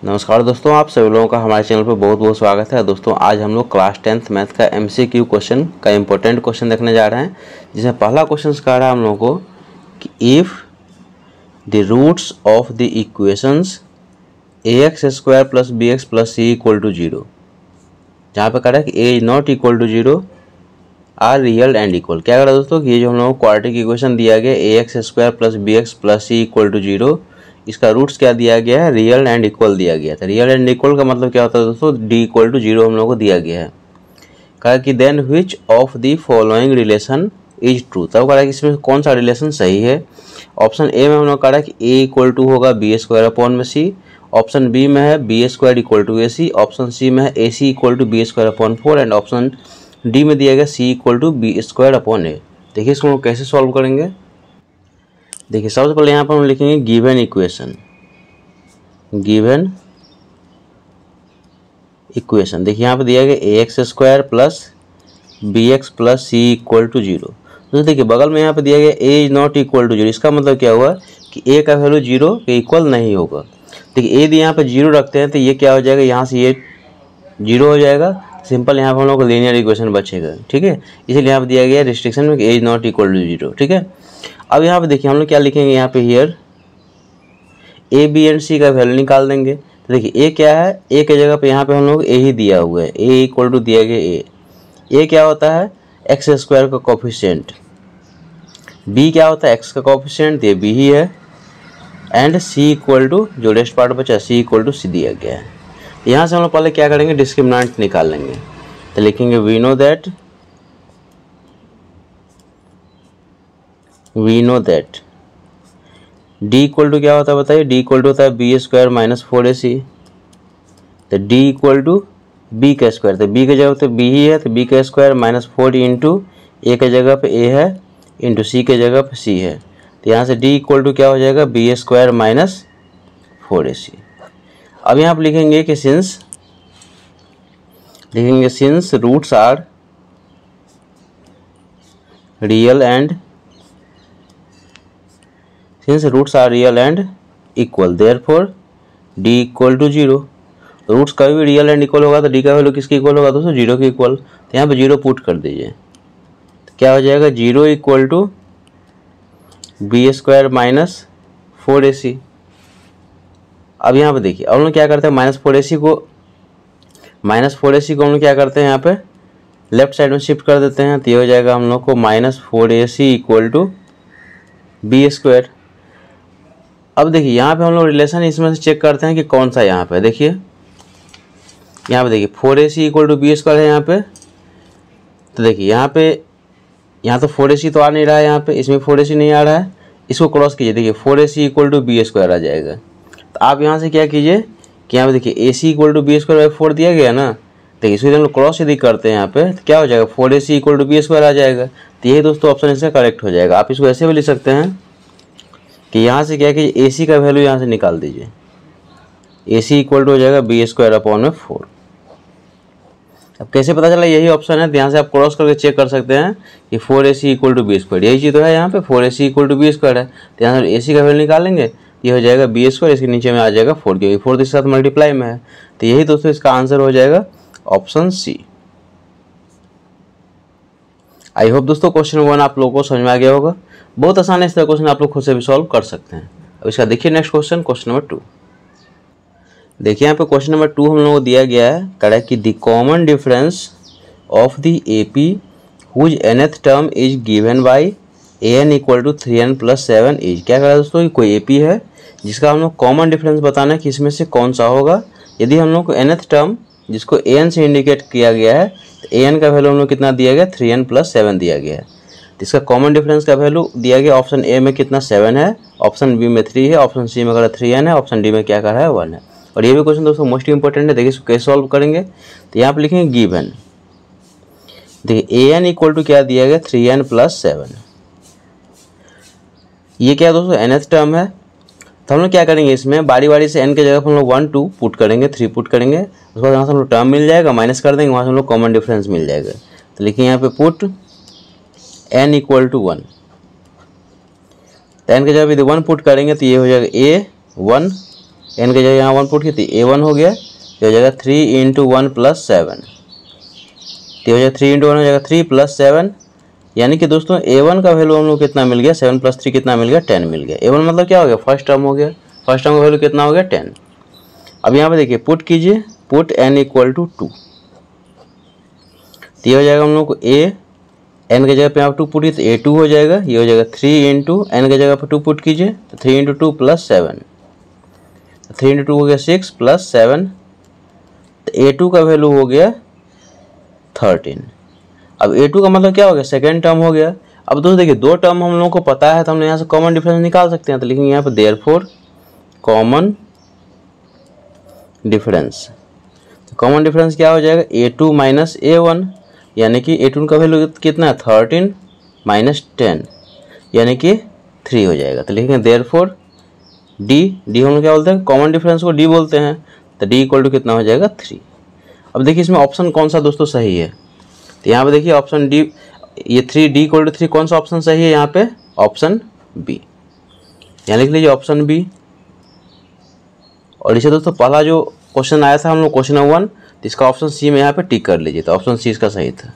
नमस्कार दोस्तों, आप सभी लोगों का हमारे चैनल पर बहुत बहुत स्वागत है। दोस्तों आज हम लोग क्लास 10th मैथ का MCQ क्वेश्चन का इम्पोर्टेंट क्वेश्चन देखने जा रहे हैं, जिसमें पहला क्वेश्चन कह रहा है हम लोगों को कि if the roots of the equations ax² + bx + c = 0, जहाँ पे कह रहा है कि a is not equal to 0 are real and equal. क्या कह रहा है दोस्तों कि ये जो हम लोगों को क्वाड्रेटिक इक्वेशन दिया गया ax² + bx + c = 0, इसका रूट्स क्या दिया गया है, रियल एंड इक्वल दिया गया था। रियल एंड इक्वल का मतलब क्या होता है दोस्तों, d = 0 हम लोगों को दिया गया है। कहा कि then which of the following relation is true, तब कह रहा है कि इसमें कौन सा रिलेशन सही है। ऑप्शन ए में हम लोग कह रहा है कि a = होगा b²/c, ऑप्शन बी में है b² = ac, ऑप्शन सी में है ac = b²/4 and option D में दिया गया c = b²/a। देखिए इसको हम कैसे सॉल्व करेंगे। देखिए सबसे पहले यहाँ पर हम लिखेंगे गिवन इक्वेशन। देखिए यहाँ पे दिया गया ax² + bx + c = 0। तो देखिए बगल में यहाँ पे दिया गया a is not equal to 0, इसका मतलब क्या हुआ कि a का वैल्यू 0 के इक्वल नहीं होगा। देखिए a यहाँ पे 0 रखते हैं तो ये क्या हो जाएगा, यहाँ से ये 0 हो जाएगा। सिंपल यहाँ पर हम लोग को लीनियर इक्वेशन बचेगा, ठीक है। इसलिए यहाँ पे दिया गया रिस्ट्रिक्शन में a is not equal to 0, ठीक है। अब यहाँ पे देखिए हम लोग क्या लिखेंगे, यहाँ पे here a b and c का वैल्यू निकाल देंगे। तो देखिए a क्या है, a के जगह पे यहाँ पे हम लोग a ही दिया हुआ है, a = दिया गया a क्या होता है x² का कोफिशिएंट, b क्या होता है x का कोफिशिएंट, ये b ही है, एंड c = जो रेस्ट पार्ट बचा c = c दिया गया है। यहाँ से हम लोग पहले क्या करेंगे, डिस्क्रिमिनेंट निकाल लेंगे। तो लिखेंगे वी नो दैट d = क्या होता है बताइए, d = होता है b² - 4ac। तो d = b का स्क्वायर, तो b के जगह पे b ही है तो b का स्क्वायर -4 इंटू a के जगह पे a है इंटू c के जगह पे c है। तो यहाँ से d = क्या हो जाएगा, b² - 4ac। अब यहाँ पर लिखेंगे कि since roots are real and equal therefore d = 0। Roots का भी रियल एंड इक्वल होगा तो d का वैल्यू किसके इक्वल होगा दोस्तों, 0 के इक्वल। तो यहाँ पे 0 पुट कर दीजिए, तो क्या हो जाएगा 0 = b² - 4ac। अब यहाँ पे देखिए अब हम लोग क्या करते हैं, -4ac को हम लोग क्या करते हैं, यहाँ पे लेफ्ट साइड में शिफ्ट कर देते हैं। तो ये हो जाएगा हम लोग को -4ac = b²। अब देखिए यहाँ पे हम लोग रिलेशन इसमें से चेक करते हैं कि कौन सा यहाँ पे, देखिए यहाँ पे देखिए 4ac = b² है यहाँ पे। तो देखिए यहाँ तो 4ac तो आ नहीं रहा है, यहाँ पे इसमें 4ac नहीं आ रहा है, इसको क्रॉस कीजिए, देखिए 4ac = b² आ जाएगा। तो आप यहाँ से क्या कीजिए कि यहाँ पे देखिए ac = b²/4 दिया गया ना, देखिए इसको हम लोग क्रॉस यदि करते हैं यहाँ पे तो क्या हो जाएगा, 4ac = b² आ जाएगा। तो यही दोस्तों ऑप्शन इसका करेक्ट हो जाएगा। आप इसको ऐसे भी लिख सकते हैं कि यहाँ से क्या कीजिए ac का वैल्यू यहाँ से निकाल दीजिए, ac = हो जाएगा b²/4। अब कैसे पता चला, यही ऑप्शन है, तो यहाँ से आप क्रॉस करके चेक कर सकते हैं कि 4ac = b², यही चीज़ तो है यहाँ पे 4ac = b²। है तो यहाँ से ac का वैल्यू निकालेंगे, ये हो जाएगा b², इसके नीचे में आ जाएगा 4, क्योंकि 4 इसके साथ मल्टीप्लाई में है। तो यही दोस्तों इसका आंसर हो जाएगा ऑप्शन सी। आई होप दोस्तों क्वेश्चन 1 आप लोगों को समझ में आ गया होगा। बहुत आसान है, इस तरह क्वेश्चन आप लोग खुद से भी सॉल्व कर सकते हैं। अब इसका देखिए नेक्स्ट क्वेश्चन नंबर 2। देखिए यहाँ पे क्वेश्चन नंबर 2 हम लोगों को दिया गया है, कह रहा है कि the common difference of the AP whose nth term is given by an = 3n + 7 is. क्या कह रहा है दोस्तों कि कोई AP है जिसका हम लोग कॉमन डिफरेंस बताना है कि इसमें से कौन सा होगा। यदि हम लोग को nth टर्म जिसको an से इंडिकेट किया गया है, तो an का वैल्यू हम लोग कितना दिया गया, 3n + 7 दिया गया है। तो इसका कॉमन डिफरेंस का वैल्यू दिया गया ऑप्शन ए में कितना 7 है, ऑप्शन बी में 3 है, ऑप्शन सी में अगर 3n है, ऑप्शन डी में क्या कर रहा है 1 है। और ये भी क्वेश्चन दोस्तों मोस्ट इंपॉर्टेंट है, देखिए इसको कैसे सॉल्व करेंगे। तो यहाँ पे लिखेंगे गिवन, देखिए an = क्या दिया गया, 3n + 7। ये क्या दोस्तों nth टर्म है। तो हम लोग क्या करेंगे, इसमें बारी बारी से n के जगह पर हम लोग 1 2 पुट करेंगे, 3 पुट करेंगे, उसके बाद यहाँ से हम लोग टर्म मिल जाएगा, माइनस कर देंगे, वहाँ से हम लोग कॉमन डिफरेंस मिल जाएगा। तो लिखिए यहाँ पे पुट n = 1, तो n के जगह यदि 1 पुट करेंगे तो ये हो जाएगा a 1 n की जगह यहाँ 1 पुट की थी, a1 हो गया, ये हो जाएगा 3 × 1 + 7, तो हो जाएगा 3 × 1 हो जाएगा 3 + 7, यानी कि दोस्तों a1 का वैल्यू हम लोग कितना मिल गया, 7 + 3 कितना मिल गया, 10 मिल गया। a1 मतलब क्या हो गया, फर्स्ट टर्म हो गया, फर्स्ट टर्म का वैल्यू कितना हो गया, 10। अब यहाँ पे देखिए पुट कीजिए, पुट n = 2, तो ये हो जाएगा हम लोग को n के जगह पे आप 2 पुट की तो a2 हो जाएगा, ये हो जाएगा 3 × n के जगह पे 2 पुट कीजिए तो 3 × 2 + 7, 3 × 2 हो गया 6 + 7, तो a2 का वैल्यू हो गया 13। अब a2 का मतलब क्या हो गया, सेकेंड टर्म हो गया। अब दोस्तों देखिए दो टर्म हम लोगों को पता है तो हमने यहाँ से कॉमन डिफरेंस निकाल सकते हैं, तो लिखेंगे यहाँ पे देयरफॉर कॉमन डिफरेंस। तो कॉमन डिफरेंस क्या हो जाएगा, a2 - a1, यानी कि a2 का वैल्यू कितना है, 13 - 10 यानी कि 3 हो जाएगा। तो लिखेंगे देयरफॉर डी हम लोग क्या बोलते हैं, कॉमन डिफरेंस को डी बोलते हैं, तो डी = कितना हो जाएगा, 3। अब देखिए इसमें ऑप्शन कौन सा दोस्तों सही है, तो यहाँ पे देखिए ऑप्शन डी, ये 3D = 3 कौन सा ऑप्शन सही है, यहाँ पे ऑप्शन बी, यहाँ लिख लीजिए ऑप्शन बी। और इसे दोस्तों पहला जो क्वेश्चन आया था हम लोग क्वेश्चन नंबर 1, तो इसका ऑप्शन सी में यहाँ पे टिक कर लीजिए, तो ऑप्शन सी इसका सही था।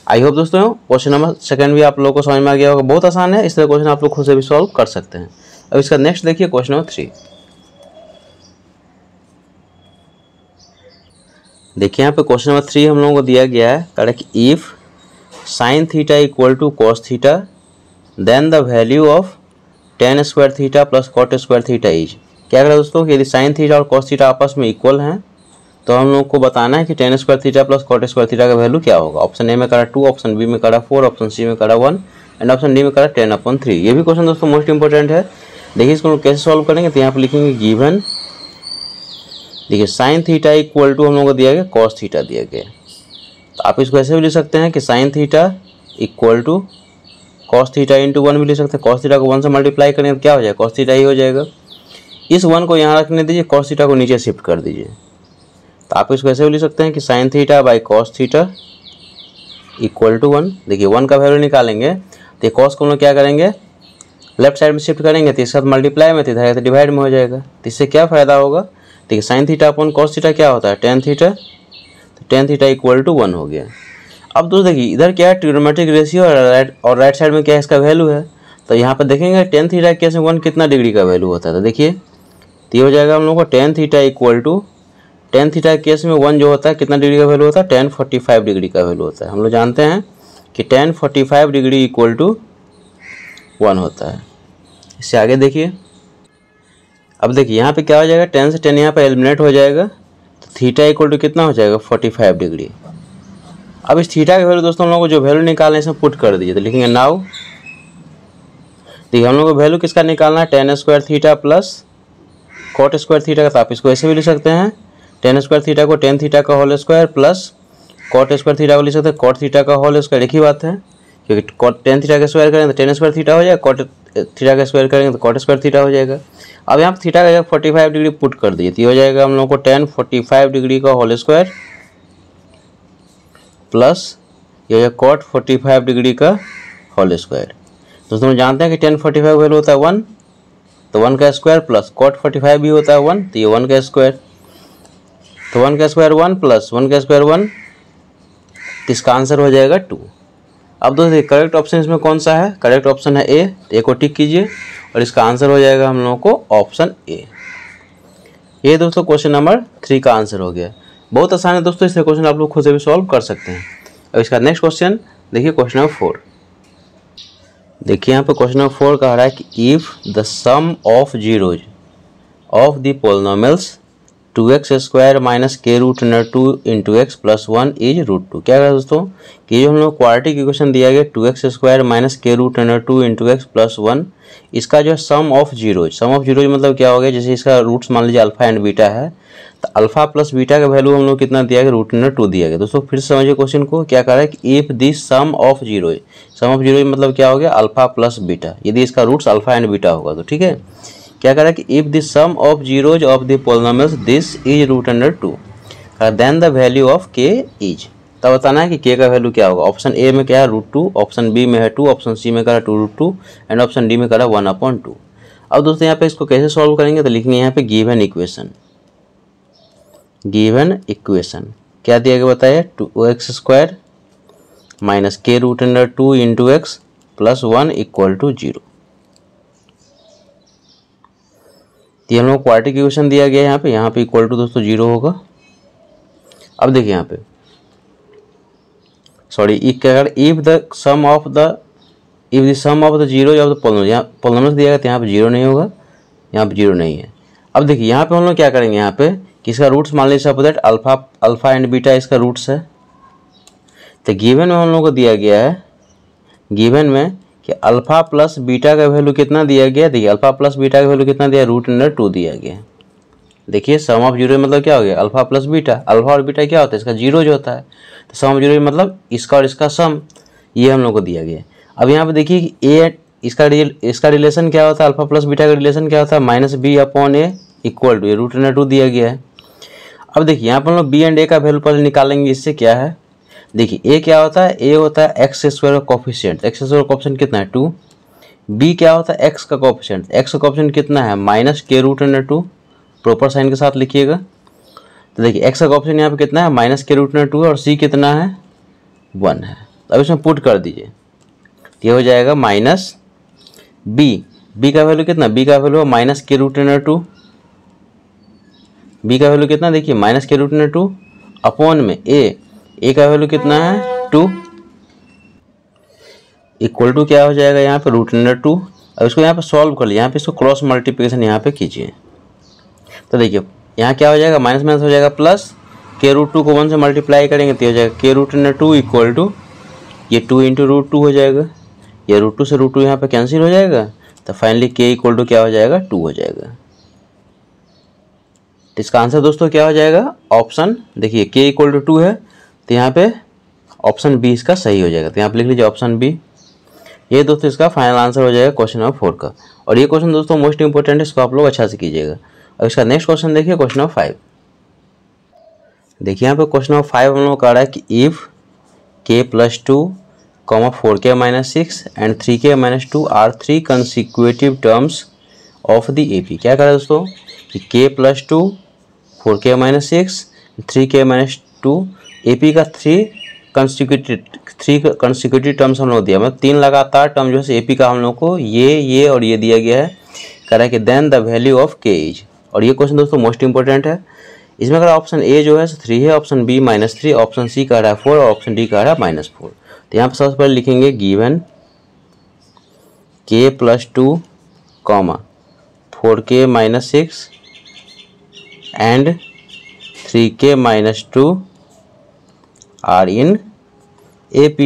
आई होप दोस्तों क्वेश्चन नंबर 2 भी आप लोगों को समझ में आ गया होगा, बहुत आसान है, इस तरह क्वेश्चन आप लोग खुद से भी सॉल्व कर सकते हैं। अब इसका नेक्स्ट देखिए क्वेश्चन नंबर 3। देखिए यहाँ पे क्वेश्चन नंबर 3 हम लोगों को दिया गया है, कह रहा है कि if sin θ = cos θ then the value of tan² θ + cot² θ is. क्या कह रहा है दोस्तों कि यदि sin θ और cos θ आपस में इक्वल हैं तो हम लोग को बताना है कि tan² θ + cot² θ का वैल्यू क्या होगा। ऑप्शन ए में करा 2, ऑप्शन बी में करा 4, ऑप्शन सी में करा 1 एंड ऑप्शन डी में करा 10/3। ये भी क्वेश्चन दोस्तों मोस्ट इंपॉर्टेंट है। देखिए इसको कैसे सॉल्व करेंगे, तो यहाँ पर लिखेंगे गिवन, देखिए sin θ = हम लोगों को दिया गया cos θ दिया गया, तो आप इसको ऐसे भी लिख सकते हैं कि sin θ = cos θ × 1 भी लिख सकते हैं। cos θ को 1 से मल्टीप्लाई करेंगे तो क्या हो जाएगा, cos θ ही हो जाएगा। इस 1 को यहाँ रखने दीजिए, cos θ को नीचे शिफ्ट कर दीजिए, तो आप इसको ऐसे भी लिख सकते हैं कि sin θ / cos θ = 1। देखिए 1 का वैल्यू निकालेंगे तो cos को हम लोग क्या करेंगे, लेफ्ट साइड में शिफ्ट करेंगे तो इसके साथ मल्टीप्लाई में, तो डिवाइड में हो जाएगा। तो इससे क्या फ़ायदा होगा, देखिए sin θ / cos θ क्या होता है, tan θ, तो tan θ = 1 हो गया। अब दोस्तों देखिए इधर क्या है, ट्रिग्नोमेट्रिक रेशियो और राइट साइड में क्या है, इसका वैल्यू है। तो यहाँ पर देखेंगे tan θ के केस में 1 कितना डिग्री का वैल्यू होता है, तो देखिए तो ये हो जाएगा हम लोग को tan θ = tan θ के केस में 1 जो होता है कितना डिग्री का वैल्यू होता है, tan 45 डिग्री का वैल्यू होता है। हम लोग जानते हैं कि tan 45 डिग्री = 1 होता है। इससे आगे देखिए, अब देखिए यहाँ पे क्या हो जाएगा, tan से tan यहाँ पे एलिमिनेट हो जाएगा, तो थीटा = कितना हो जाएगा, 45 डिग्री। अब इस थीटा के वैल्यू दोस्तों हम लोग को जो वैल्यू निकालना है इसमें पुट कर दीजिए, तो लिखेंगे नाउ, देखिए हम लोग को वैल्यू किसका निकालना है, tan² θ + cot² θ का, तो आप इसको ऐसे भी लिख सकते हैं, tan² θ को tan θ का होल स्क्वायर प्लस cot² θ को लिख सकते हैं cot θ का होल स्क्वायर, एक ही बात है, क्योंकि tan θ का स्क्वायर करेंगे तो tan² θ हो जाएगा, cot θ का स्क्वायर करेंगे तो cot² θ हो जाएगा। अब यहाँ पर थीटा का 45 डिग्री पुट कर दीजिए, तो ये हो जाएगा हम लोग को tan 45 डिग्री का होल स्क्वायर प्लस ये है cot 45 डिग्री का होल स्क्वायर। दोस्तों हम जानते हैं कि tan 45 वैल्यू होता है 1, तो 1 का स्क्वायर प्लस cot 45 भी होता है 1, तो ये 1 का स्क्वायर, तो 1 का स्क्वायर 1 प्लस 1 का स्क्वायर 1, इसका आंसर हो जाएगा 2। अब दोस्तों करेक्ट ऑप्शन इसमें कौन सा है, करेक्ट ऑप्शन है ए, तो ए को टिक कीजिए और इसका आंसर हो जाएगा हम लोगों को ऑप्शन ए। ये दोस्तों क्वेश्चन नंबर 3 का आंसर हो गया। बहुत आसान है दोस्तों, इससे क्वेश्चन आप लोग खुद से भी सॉल्व कर सकते हैं। अब इसका नेक्स्ट क्वेश्चन देखिए, क्वेश्चन नंबर 4। देखिए यहाँ पे क्वेश्चन नंबर 4 कह रहा है कि if the sum of zeros of the polynomials 2x² - k√2 × x + 1 is √2। क्या है दोस्तों कि जो हम लोग क्वाड्रेटिक इक्वेशन दिया गया 2x² - k√2 × x + 1, इसका जो है सम ऑफ जीरोज मतलब क्या हो गया, जैसे इसका रूट्स मान लीजिए अल्फा एंड बीटा है, तो अल्फा प्लस बीटा का वैल्यू हम लोग कितना दिया गया, √2 दिया गया। दोस्तों फिर से समझिए क्वेश्चन को, क्या कह रहा है कि if the sum of zeros मतलब क्या हो गया, अल्फा प्लस बीटा, यदि इसका रूट्स अल्फा एंड बीटा होगा तो ठीक है। क्या कह रहा है कि if the sum of zeros of the polynomials this is √2 then the value of k is. तब बताना है कि k का वैल्यू क्या होगा। ऑप्शन ए में क्या है √2, ऑप्शन बी में है 2, ऑप्शन सी में करा 2√2 एंड ऑप्शन डी में करा 1/2। अब दोस्तों यहाँ पे इसको कैसे सॉल्व करेंगे, तो लिखेंगे यहाँ पे गिवन इक्वेशन क्या दिया गया बताया, 2x² minus k root under 2 into x plus 1 equal to 0। ये हम लोग क्वाड्रेटिक इक्वेशन दिया गया है यहाँ पे इक्वल टू दोस्तों 0 होगा। अब देखिए यहाँ पे sorry if the sum of the zero of the polynomials दिया गया तो यहाँ पे 0 नहीं होगा, यहाँ पे 0 नहीं है। अब देखिए यहाँ पे हम लोग क्या करेंगे, यहाँ पे कि इसका रूट्स मान लीजिए suppose that alpha and beta इसका रूट्स है। तो गिवन में हम लोग को दिया गया है, गिवन में कि अल्फा प्लस बीटा का वैल्यू कितना दिया गया, देखिए अल्फा प्लस बीटा का वैल्यू कितना दिया, रूट अंडर 2 दिया गया। देखिए सम ऑफ जीरो मतलब क्या हो गया, अल्फा प्लस बीटा, अल्फा और बीटा क्या होता है, इसका जीरो जो होता है, तो सम ऑफ जीरो मतलब इसका और इसका सम, ये हम लोग को दिया गया। अब यहाँ पे देखिए कि ए इसका रिलेशन क्या होता है, अल्फा प्लस बीटा का रिलेशन क्या होता है, minus B upon A equal to, ये रूट अंडर 2 दिया गया है। अब देखिए यहाँ पर हम लोग बी एंड ए का वैल्यू पहले निकालेंगे, इससे क्या है, देखिए ए क्या होता है, ए होता है एक्स स्क्वायर का कोफिशिएंट, एक्स स्क्वायर का कोफिशिएंट कितना है 2। बी क्या होता है एक्स का कोफिशिएंट, एक्स का कोफिशिएंट कितना है माइनस के रूट अंडर 2, प्रॉपर साइन के साथ लिखिएगा। तो देखिए एक्स का कोफिशिएंट यहाँ पे कितना है माइनस के रूट अंडर 2 और सी कितना है 1 है। अब इसमें पुट कर दीजिए, ये हो जाएगा माइनस बी का वैल्यू कितना, बी का वैल्यू माइनस के रूट अंडर 2, बी का वैल्यू कितना देखिए माइनस के रूट अंडर 2 अपॉन में ए का वैल्यू कितना है 2 इक्वल टू क्या हो जाएगा यहाँ पे रूट अंडर 2। अब इसको यहाँ पे सॉल्व कर लिया, यहाँ पे इसको क्रॉस मल्टीप्लिकेशन यहाँ पे कीजिए। तो देखिए यहाँ क्या हो जाएगा, माइनस माइनस हो जाएगा प्लस, के रूट 2 को 1 से मल्टीप्लाई करेंगे तो हो जाएगा के रूट अंडर 2 इक्वल टू ये 2 इंटू रूट 2 हो जाएगा, ये रूट 2 से रूट 2 यहाँ पे कैंसिल हो जाएगा, तो फाइनली के इक्वल टू क्या हो जाएगा 2 हो जाएगा। तो इसका आंसर दोस्तों क्या हो जाएगा, ऑप्शन देखिए के इक्वल टू 2 है, तो यहाँ पे ऑप्शन बी इसका सही हो जाएगा। तो यहाँ पे लिख लीजिए ऑप्शन बी। ये दोस्तों इसका फाइनल आंसर हो जाएगा क्वेश्चन नंबर 4 का। और ये क्वेश्चन दोस्तों मोस्ट इंपॉर्टेंट है, इसको आप लोग अच्छा से कीजिएगा। अब इसका नेक्स्ट क्वेश्चन देखिए क्वेश्चन नंबर 5। देखिए यहाँ पे क्वेश्चन नंबर 5 हम लोग कह रहा है कि if k plus 2 4k minus 6 and 3k minus 2 are 3 consecutive terms of the AP। क्या कह रहा है दोस्तों कि k plus 2 4k minus 6 3k minus 2 AP का 3 कंसिक्यूटिव टर्म्स हम लोग दिया, मतलब 3 लगातार टर्म जो है AP का हम लोग को ये और ये दिया गया है। कह रहा है कि then the value of k is, और ये क्वेश्चन दोस्तों मोस्ट इंपॉर्टेंट है। इसमें अगर ऑप्शन ए जो है 3 है, ऑप्शन बी -3, ऑप्शन सी कह रहा है 4 और ऑप्शन डी कह रहा है -4। तो यहाँ पर सबसे पहले लिखेंगे given k plus 2 4k minus 6 and 3k minus 2 are in AP।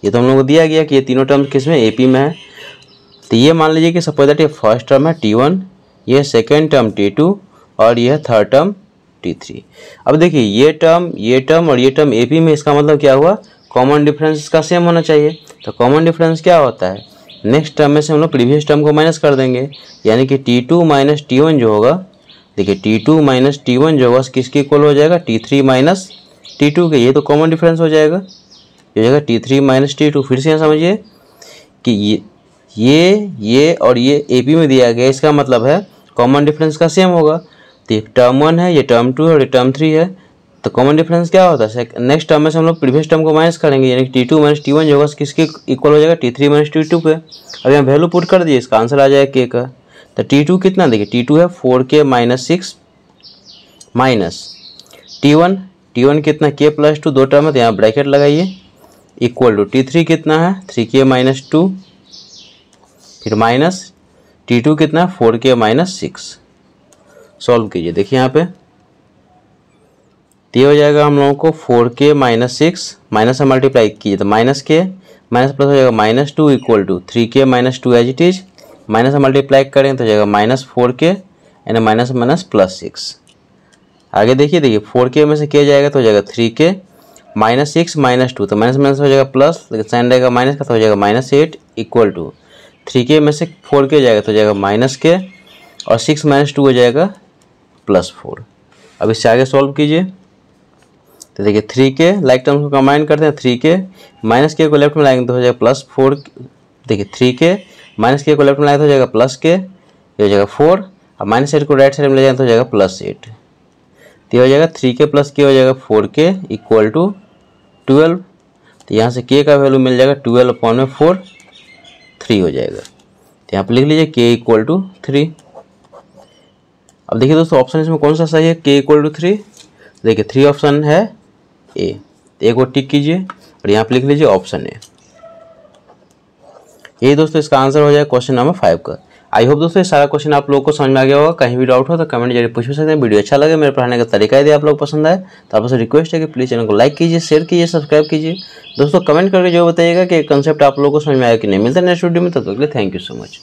ये तो हम लोग को दिया गया कि ये तीनों टर्म किसमें AP में है। तो ये मान लीजिए कि सपोज दैट ये फर्स्ट टर्म है T1, ये सेकेंड टर्म T2 और ये थर्ड टर्म T3। अब देखिए ये टर्म और ये टर्म AP में, इसका मतलब क्या हुआ, कॉमन डिफरेंस इसका सेम होना चाहिए। तो कॉमन डिफरेंस क्या होता है, नेक्स्ट टर्म में से हम लोग प्रीवियस टर्म को माइनस कर देंगे, यानी कि T2 माइनस T1 जो होगा, देखिए T2 माइनस T1 जो होगा किसके इक्वल हो जाएगा, T3 माइनस T2 के। ये तो कॉमन डिफरेंस हो जाएगा, ये हो जाएगा T3 माइनस T2। फिर से यहाँ समझिए कि ये और ये AP में दिया गया, इसका मतलब है कॉमन डिफरेंस का सेम होगा। तो ये टर्म 1 है, ये टर्म 2 है और ये टर्म 3 है। तो कॉमन डिफरेंस क्या होता है, नेक्स्ट टर्म में से हम लोग प्रीवियस टर्म को माइनस करेंगे, यानी कि T2 माइनस T1 जो होगा किसके इक्वल हो जाएगा, T3 माइनस T2 के। अब यहाँ वैल्यू पुट कर दिए, इसका आंसर आ जाएगा k का। तो T2 कितना, देखिए T2 है 4k माइनस 6 माइनस T1 कितना k प्लस 2, 2 टर्म है तो यहाँ ब्रैकेट लगाइए, इक्वल टू T3 कितना है 3k माइनस 2, फिर माइनस T2 कितना 4k माइनस 6। सॉल्व कीजिए, देखिए यहाँ पे ये हो जाएगा हम लोगों को 4k माइनस 6, माइनस से मल्टीप्लाई कीजिए तो माइनस के माइनस प्लस हो जाएगा -2 equal to 3k minus 2 as it is, minus से मल्टीप्लाई करें तो हो जाएगा -4k यानी माइनस माइनस प्लस 6। आगे देखिए 4k में से k जाएगा तो हो जाएगा 3k माइनस 6 माइनस 2, तो माइनस माइनस हो जाएगा प्लस, लेकिन साइन रहेगा माइनस का तो हो जाएगा -8 इक्वल टू 3k में से 4k जाएगा तो हो जाएगा -k और 6 माइनस 2 हो जाएगा +4। अब इससे आगे सॉल्व कीजिए तो देखिए 3k लाइक टर्म्स को कंबाइन करते हैं, 3k माइनस k को लेफ्ट में लाएंगे तो हो जाएगा +4। देखिए 3k माइनस k को लेफ्ट में लाएंगे तो हो जाएगा +k, तो हो जाएगा 4, अब -8 को राइट साइड में ले जाएं तो हो जाएगा +8, तो हो जाएगा 3k + k हो जाएगा 4k = 12। तो यहाँ से k का वैल्यू मिल जाएगा 12/4, 3 हो जाएगा। तो यहाँ पर लिख लीजिए k = 3। अब देखिए दोस्तों ऑप्शन इसमें कौन सा सही है, k = 3। देखिए 3 ऑप्शन है ए, एक को टिक कीजिए और यहाँ पर लिख लीजिए ऑप्शन ए। ये दोस्तों इसका आंसर हो जाएगा क्वेश्चन नंबर 5 का। आई होप दोस्तों ये सारा क्वेश्चन आप लोगों को समझ में आ गया होगा। कहीं भी डाउट हो तो कमेंट जरिए पूछ सकते हैं। वीडियो अच्छा लगे, मेरे पढ़ाने का तरीका यदि आप लोग पसंद आए तो आपसे रिक्वेस्ट है कि प्लीज़ चैनल को लाइक कीजिए, शेयर कीजिए, सब्सक्राइब कीजिए। दोस्तों कमेंट करके जो बताइएगा कि कंसेप्ट आप लोगों को समझ में आया कि नहीं। मिलता है नेक्स्ट वीडियो में, तब तक के लिए थैंक यू सो मच।